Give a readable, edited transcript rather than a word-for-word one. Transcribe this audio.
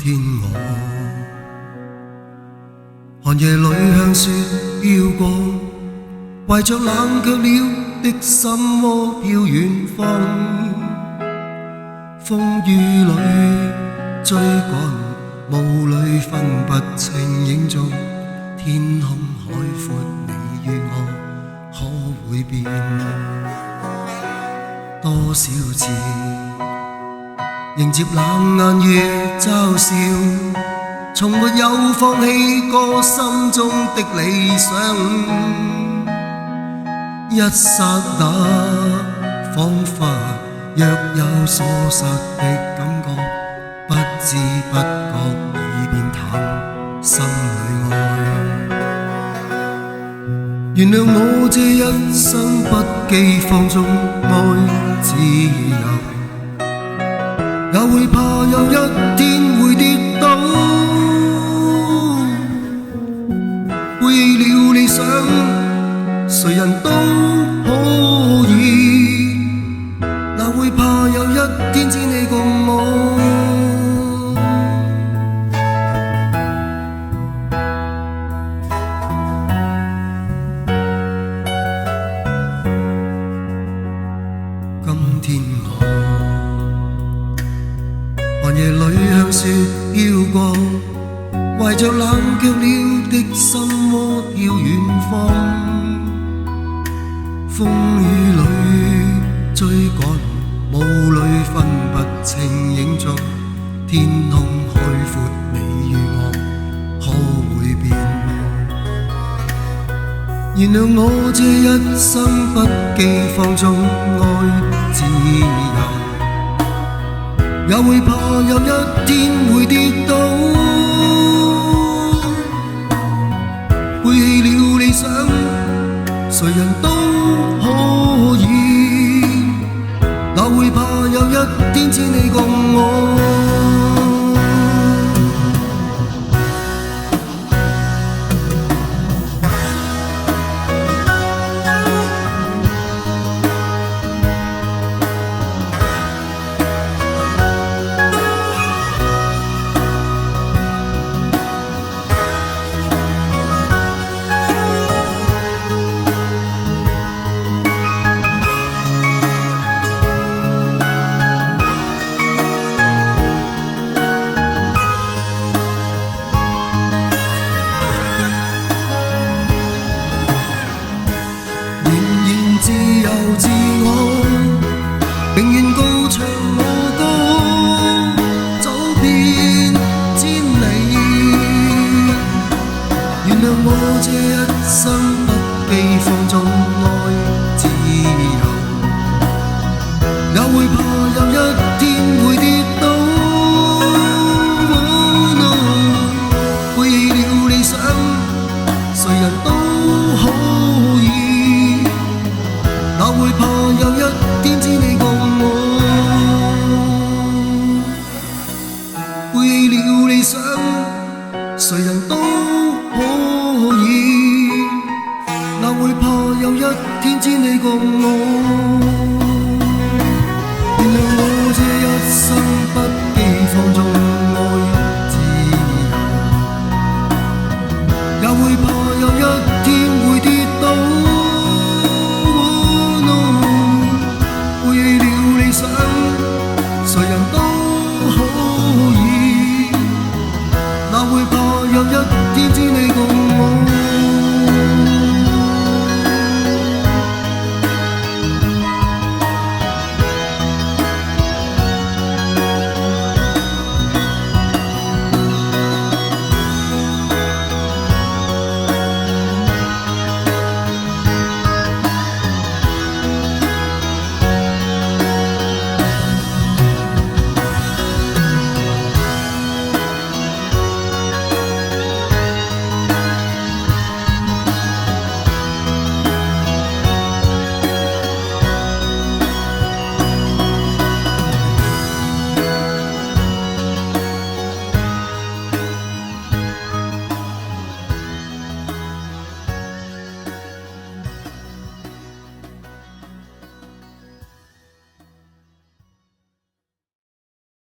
天我寒夜里向雪飄過，懷着冷卻了的心窩飄遠方，風雨裏追趕，霧裏分不清影蹤，天空海闊，你與我可會變？多少次迎接冷眼與嘲笑，從沒有放棄過心中的理想。一剎那，彷彿若有所失的感覺，不知不覺已變淡心裏愛。原諒我這一生不羈放縱愛自由，也會怕有一天會跌倒，背棄了理想，誰人都可以，哪會怕有一天只你共我。今天我寒夜裏向雪飄過，懷着冷卻了的心窩飄遠方，風雨裏追趕，霧裏分不清影蹤，天空海闊，你與我可會變？原諒我這一生不羈放縱愛自由，也會怕有一天會跌倒，背棄了理想，誰人都可以，哪會怕有一天只你共我。自由自我，永遠高唱我歌，走遍千里。原諒我這一生不羈放縱愛自由，也會怕有一天會跌倒。背棄了理想，誰人都可以，哪會怕有一天只你共我。背棄了理想，誰人都可以，哪會怕有一天只你共我。原諒我這一生不羈放縱